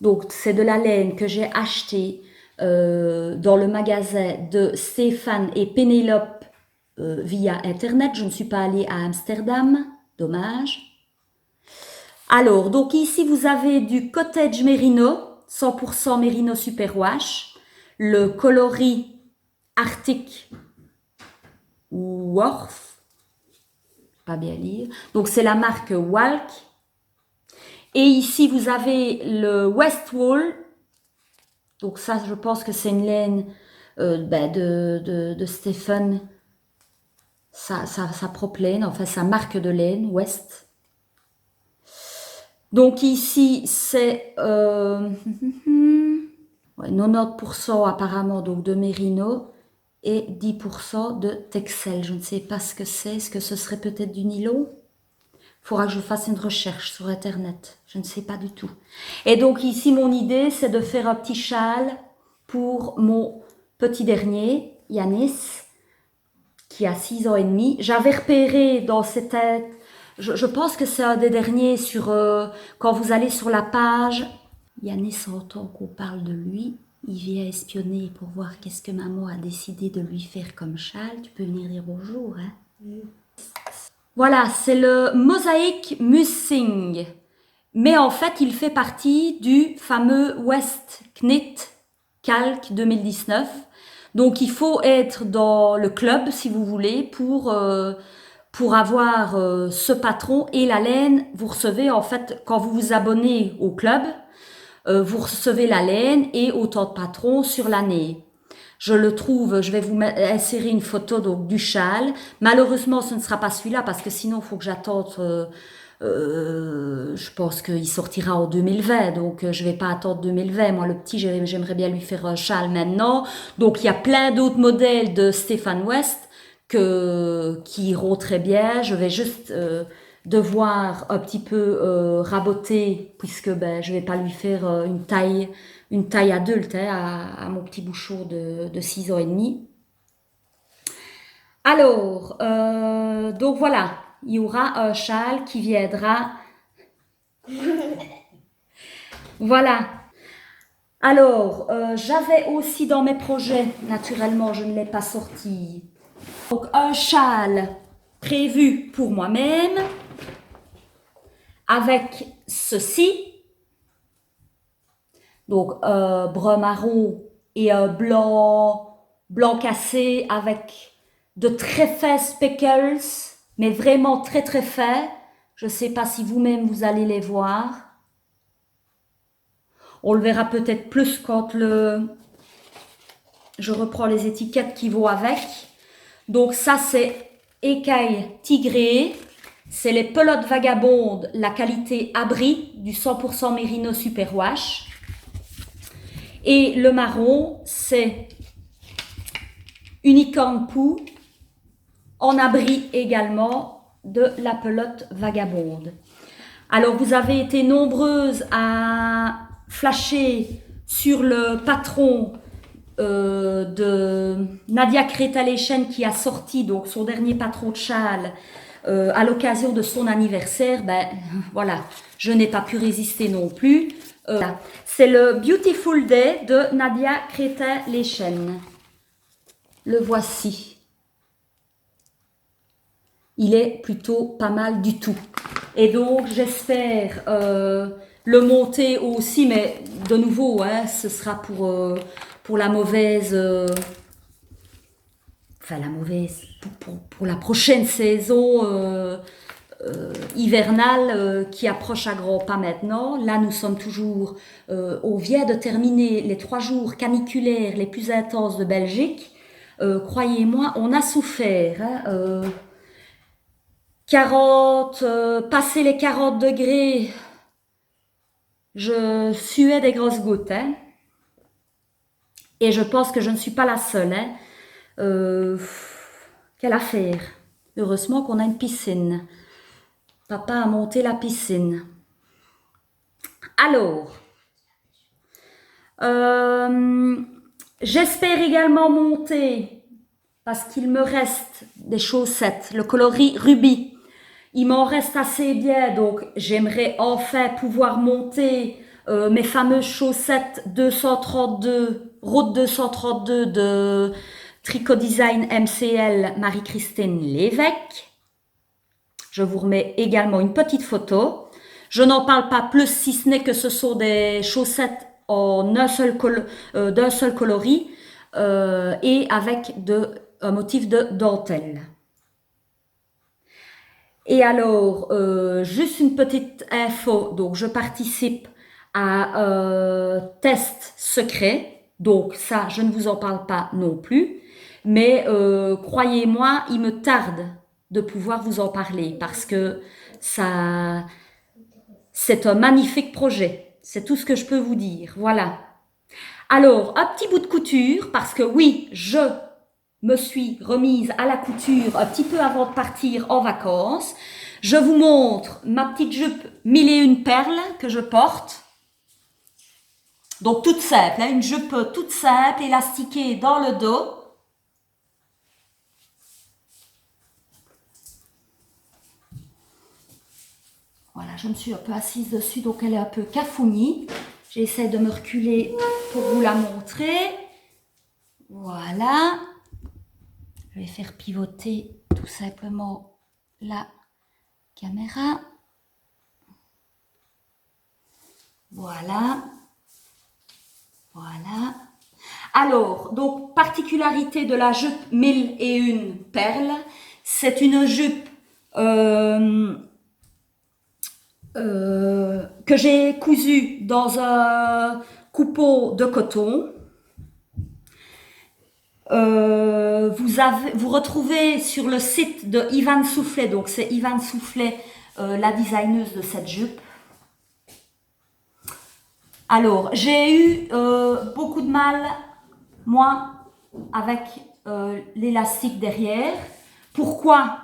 Donc, c'est de la laine que j'ai acheté dans le magasin de Stéphane et Pénélope via Internet. Je ne suis pas allée à Amsterdam, dommage. Alors, donc ici, vous avez du Cottage Merino, 100% Merino Superwash, le coloris Arctic Worth, pas bien lire. Donc, c'est la marque Walk. Et ici, vous avez le Westwall. Donc ça, je pense que c'est une laine de Stéphane. Sa propre laine, enfin sa marque de laine, West. Donc ici, c'est 90% apparemment donc de mérino et 10% de texel. Je ne sais pas ce que c'est. Est-ce que ce serait peut-être du nylon? Il faudra que je fasse une recherche sur Internet. Je ne sais pas du tout. Et donc ici, mon idée, c'est de faire un petit châle pour mon petit dernier, Yanis, qui a 6 ans et demi. J'avais repéré dans cette tête, je pense que c'est un des derniers sur quand vous allez sur la page, Yanis entend qu'on parle de lui. Il vient espionner pour voir qu'est-ce que maman a décidé de lui faire comme châle. Tu peux venir dire bonjour, hein? Voilà, c'est le Mosaic Mussing. Mais en fait, il fait partie du fameux West Knit Calque 2019. Donc, il faut être dans le club, si vous voulez, pour avoir ce patron et la laine. Vous recevez, en fait, quand vous vous abonnez au club, vous recevez la laine et autant de patrons sur l'année. Je le trouve, je vais vous insérer une photo donc, du châle. Malheureusement, ce ne sera pas celui-là parce que sinon, il faut que j'attende. Je pense qu'il sortira en 2020, donc je vais pas attendre 2020. Moi, le petit, j'aimerais bien lui faire un châle maintenant. Donc, il y a plein d'autres modèles de Stéphane West qui iront très bien. Je vais juste devoir un petit peu raboter puisque ben, je vais pas lui faire une taille adulte hein, à mon petit bouchon de 6 ans et demi. Alors, donc voilà, il y aura un châle qui viendra. Voilà. Alors, j'avais aussi dans mes projets, naturellement, je ne l'ai pas sorti. Donc, un châle prévu pour moi-même avec ceci. Donc, brun marron et un blanc cassé avec de très faits speckles, mais vraiment très très faits. Je ne sais pas si vous-même vous allez les voir. On le verra peut-être plus quand je reprends les étiquettes qui vont avec. Donc ça c'est écaille tigrée. C'est les pelotes vagabondes, la qualité abri du 100% Merino Superwash. Et le marron, c'est Unicorn Poo, en abri également de la pelote vagabonde. Alors, vous avez été nombreuses à flasher sur le patron de Nadia Cretalation qui a sorti donc son dernier patron de châle à l'occasion de son anniversaire. Ben voilà, je n'ai pas pu résister non plus. C'est le Beautiful Day de Nadia Cretalation. Le voici. Il est plutôt pas mal du tout. Et donc, j'espère le monter aussi, mais de nouveau, hein, ce sera pour la mauvaise... pour la prochaine saison hivernale qui approche à grands pas maintenant. Là, nous sommes toujours... on vient de terminer les 3 jours caniculaires les plus intenses de Belgique. Croyez-moi, on a souffert. Hein, 40, passé les 40 degrés, je suais des grosses gouttes. Hein. Et je pense que je ne suis pas la seule. Hein. Quelle affaire. Heureusement qu'on a une piscine. Papa a monté la piscine. Alors, j'espère également monter, parce qu'il me reste des chaussettes, le coloris rubis. Il m'en reste assez bien, donc j'aimerais enfin pouvoir monter mes fameuses chaussettes 232, route 232 de Tricot Design MCL Marie-Christine Lévesque. Je vous remets également une petite photo. Je n'en parle pas plus si ce n'est que ce sont des chaussettes en d'un seul coloris et avec un motif de dentelle. Et alors, juste une petite info, donc je participe à un test secret, donc ça, je ne vous en parle pas non plus, mais croyez-moi, il me tarde de pouvoir vous en parler parce que ça, c'est un magnifique projet, c'est tout ce que je peux vous dire, voilà. Alors, un petit bout de couture, parce que oui, je me suis remise à la couture un petit peu avant de partir en vacances. Je vous montre ma petite jupe 1001 perles que je porte. Donc toute simple, hein, une jupe toute simple, élastiquée dans le dos. Voilà, je me suis un peu assise dessus, donc elle est un peu cafounie. J'essaie de me reculer pour vous la montrer. Voilà. Je vais faire pivoter tout simplement la caméra. Voilà. Voilà. Alors, donc, particularité de la jupe 1001 perles, c'est une jupe que j'ai cousue dans un coupeau de coton. Vous retrouvez sur le site de Yvan Soufflet, donc c'est Yvan Soufflet, la designeuse de cette jupe. Alors, j'ai eu beaucoup de mal, moi, avec l'élastique derrière. Pourquoi?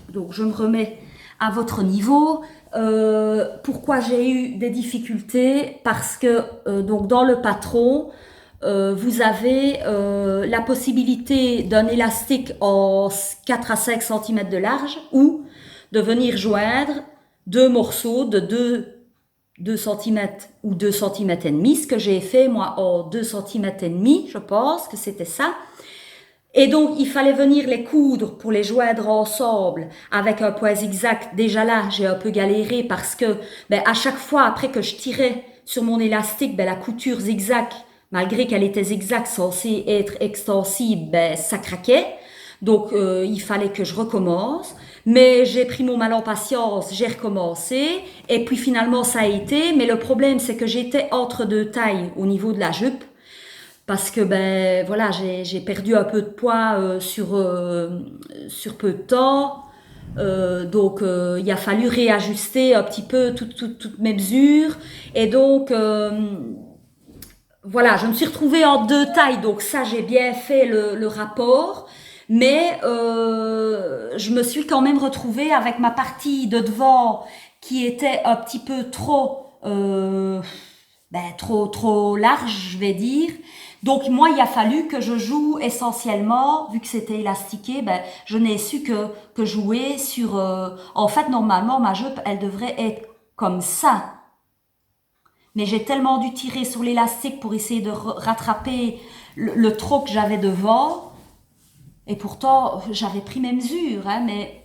Donc, je me remets à votre niveau. Pourquoi j'ai eu des difficultés? Parce que donc dans le patron, vous avez la possibilité d'un élastique en 4 à 5 cm de large ou de venir joindre deux morceaux de 2 cm ou 2 cm et demi, ce que j'ai fait moi en 2 cm et demi, je pense que c'était ça. Et donc, il fallait venir les coudre pour les joindre ensemble avec un point zigzag. Déjà là, j'ai un peu galéré parce que à chaque fois, après que je tirais sur mon élastique, la couture zigzag, malgré qu'elle était zigzag, censée être extensible, ça craquait. Donc, il fallait que je recommence. Mais j'ai pris mon mal en patience, j'ai recommencé. Et puis finalement, ça a été. Mais le problème, c'est que j'étais entre deux tailles au niveau de la jupe. Parce que voilà, j'ai perdu un peu de poids sur peu de temps, donc il a fallu réajuster un petit peu toutes mes mesures, et donc voilà, je me suis retrouvée en deux tailles, donc ça j'ai bien fait le rapport, mais je me suis quand même retrouvée avec ma partie de devant qui était un petit peu trop large, je vais dire. Donc moi, il a fallu que je joue essentiellement, vu que c'était élastiqué, je n'ai su que jouer sur... en fait, normalement, ma jupe, elle devrait être comme ça. Mais j'ai tellement dû tirer sur l'élastique pour essayer de rattraper le trop que j'avais devant. Et pourtant, j'avais pris mes mesures, mais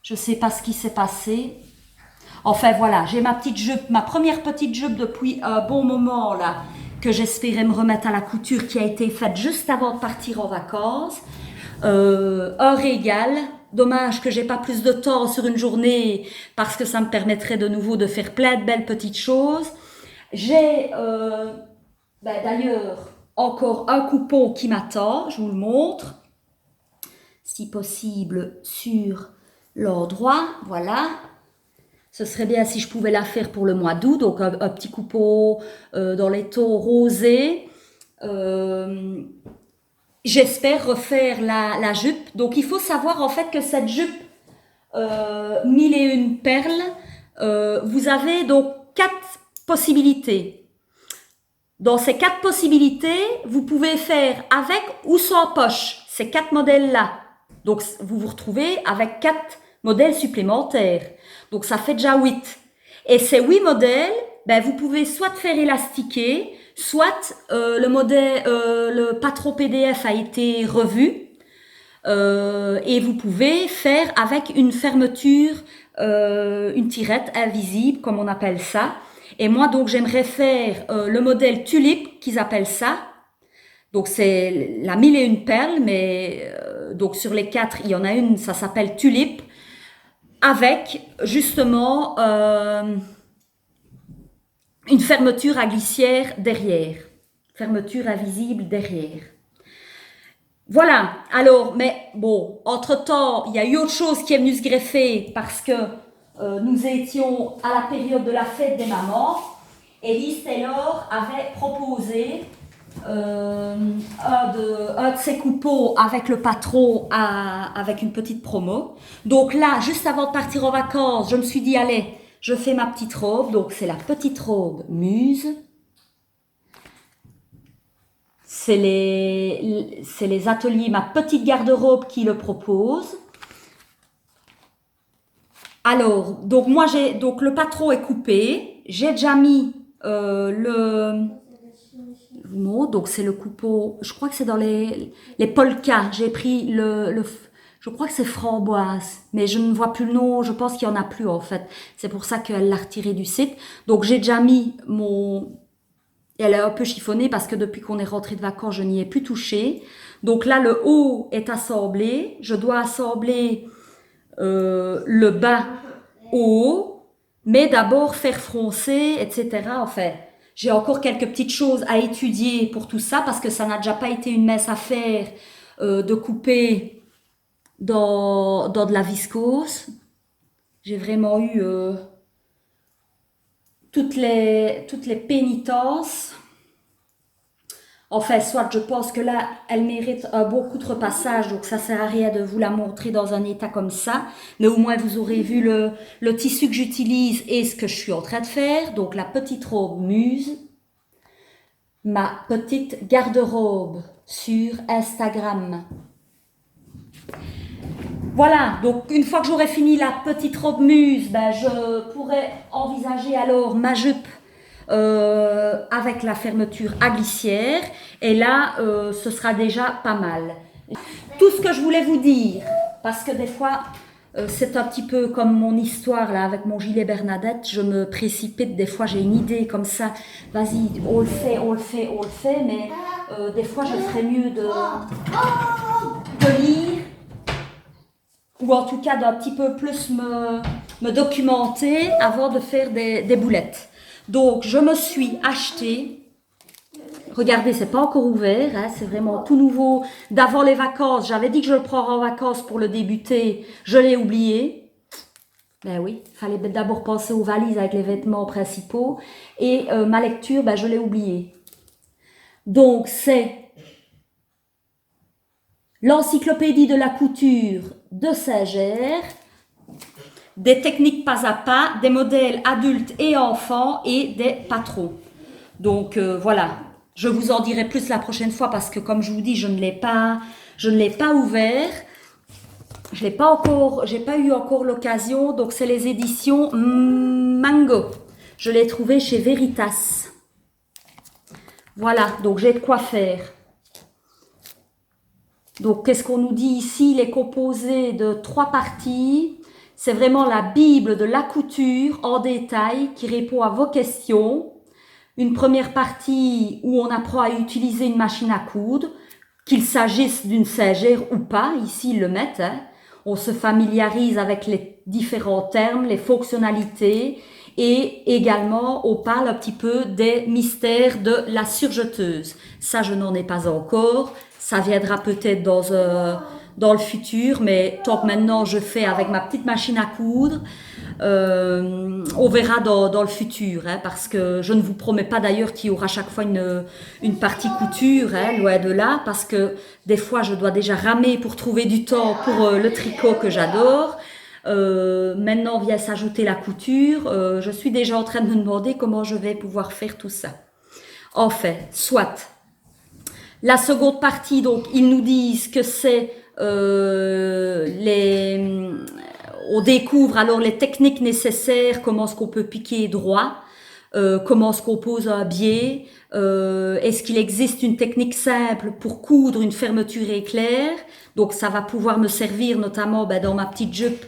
je ne sais pas ce qui s'est passé. Enfin voilà, j'ai ma petite jupe, ma première petite jupe depuis un bon moment là, que j'espérais me remettre à la couture, qui a été faite juste avant de partir en vacances. Un régal. Dommage que j'ai pas plus de temps sur une journée parce que ça me permettrait de nouveau de faire plein de belles petites choses. J'ai d'ailleurs encore un coupon qui m'attend, je vous le montre. Si possible sur l'endroit, voilà. Ce serait bien si je pouvais la faire pour le mois d'août, donc un petit coupon dans les tons rosés. J'espère refaire la jupe. Donc il faut savoir en fait que cette jupe 1001 perles, vous avez donc 4 possibilités. Dans ces 4 possibilités, vous pouvez faire avec ou sans poche, ces 4 modèles-là. Donc vous vous retrouvez avec 4 modèles supplémentaires. Donc ça fait déjà 8. Et ces 8 modèles, vous pouvez soit faire élastiquer, soit le patron PDF a été revu et vous pouvez faire avec une fermeture, une tirette invisible comme on appelle ça. Et moi donc j'aimerais faire le modèle tulipe qu'ils appellent ça. Donc c'est la 1001 perles, mais donc sur les 4 il y en a une, ça s'appelle tulipe, avec justement une fermeture à glissière derrière, fermeture invisible derrière. Voilà, alors, mais bon, entre-temps, il y a eu autre chose qui est venue se greffer parce que nous étions à la période de la fête des mamans et Lise Taylor avait proposé un de ses coupons avec le patron avec une petite promo. Donc là, juste avant de partir en vacances, je me suis dit, allez, je fais ma petite robe. Donc c'est la petite robe Muse. C'est les ateliers, ma petite garde-robe qui le propose. Alors, donc moi donc le patron est coupé. J'ai déjà mis le mot, donc c'est le coupeau, je crois que c'est dans les polkas, j'ai pris je crois que c'est framboise, mais je ne vois plus le nom, je pense qu'il n'y en a plus en fait, c'est pour ça qu'elle l'a retiré du site. Donc j'ai déjà mis elle est un peu chiffonnée parce que depuis qu'on est rentré de vacances, je n'y ai plus touché. Donc là, le haut est assemblé, je dois assembler le bas au haut, mais d'abord faire froncer, etc. Enfin, j'ai encore quelques petites choses à étudier pour tout ça parce que ça n'a déjà pas été une messe à faire de couper dans de la viscose. J'ai vraiment eu toutes les pénitences. Enfin, soit je pense que là, elle mérite un bon coup de repassage, donc ça sert à rien de vous la montrer dans un état comme ça. Mais au moins, vous aurez vu le tissu que j'utilise et ce que je suis en train de faire. Donc, la petite robe Muse, ma petite garde-robe sur Instagram. Voilà, donc une fois que j'aurai fini la petite robe Muse, ben, je pourrais envisager alors ma jupe avec la fermeture à glissière, et là ce sera déjà pas mal. Tout ce que je voulais vous dire, parce que des fois c'est un petit peu comme mon histoire là avec mon gilet Bernadette, je me précipite, des fois j'ai une idée comme ça, vas-y on le fait, mais des fois je ferais mieux de lire, ou en tout cas d'un petit peu plus me documenter avant de faire des boulettes. Donc, je me suis acheté, regardez, c'est pas encore ouvert, hein, c'est vraiment tout nouveau, d'avant les vacances. J'avais dit que je le prendrais en vacances pour le débuter, je l'ai oublié. Ben oui, il fallait d'abord penser aux valises avec les vêtements principaux, et ma lecture, ben, je l'ai oublié. Donc, c'est l'encyclopédie de la couture de Singer, des techniques pas à pas, des modèles adultes et enfants et des patrons. Donc voilà, je vous en dirai plus la prochaine fois parce que comme je vous dis, je ne l'ai pas ouvert. J'ai pas eu encore l'occasion. Donc c'est les éditions Mango. Je l'ai trouvé chez Veritas. Voilà, donc j'ai de quoi faire. Donc qu'est-ce qu'on nous dit ici? Il est composé de 3 parties. C'est vraiment la Bible de la couture en détail qui répond à vos questions. Une première partie où on apprend à utiliser une machine à coudre, qu'il s'agisse d'une Singer ou pas, ici ils le mettent. Hein. On se familiarise avec les différents termes, les fonctionnalités, et également on parle un petit peu des mystères de la surjeteuse. Ça, je n'en ai pas encore. Ça viendra peut-être dans le futur, mais tant que maintenant je fais avec ma petite machine à coudre, on verra dans le futur, hein, parce que je ne vous promets pas d'ailleurs qu'il y aura chaque fois une partie couture, hein, loin de là, parce que des fois je dois déjà ramer pour trouver du temps pour le tricot que j'adore. Maintenant vient s'ajouter la couture, je suis déjà en train de me demander comment je vais pouvoir faire tout ça. Enfin, soit. La seconde partie, donc, ils nous disent que c'est on découvre alors les techniques nécessaires, comment est-ce qu'on peut piquer droit, comment est-ce qu'on pose un biais, est-ce qu'il existe une technique simple pour coudre une fermeture éclair, donc ça va pouvoir me servir notamment dans ma petite jupe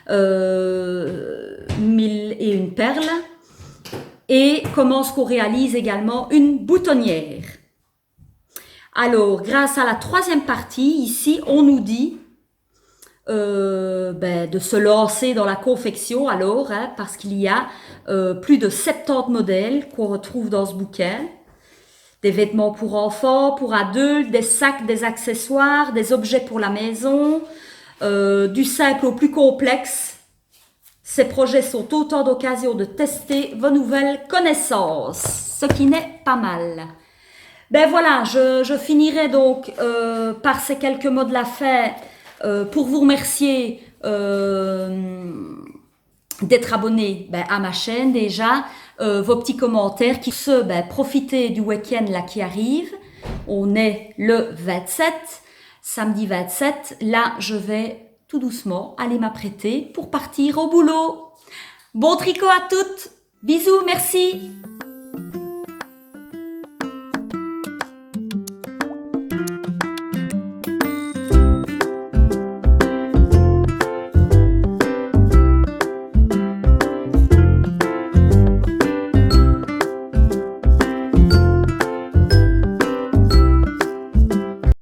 1001 perles, et comment est-ce qu'on réalise également une boutonnière. Alors, grâce à la troisième partie, ici, on nous dit de se lancer dans la confection, alors, hein, parce qu'il y a plus de 70 modèles qu'on retrouve dans ce bouquin. Des vêtements pour enfants, pour adultes, des sacs, des accessoires, des objets pour la maison, du simple au plus complexe. Ces projets sont autant d'occasions de tester vos nouvelles connaissances, ce qui n'est pas mal. Ben voilà, je finirai donc par ces quelques mots de la fin pour vous remercier d'être abonné à ma chaîne déjà, vos petits commentaires qui profitez du week-end là qui arrive. On est le 27, samedi 27. Là, je vais tout doucement aller m'apprêter pour partir au boulot. Bon tricot à toutes. Bisous, merci.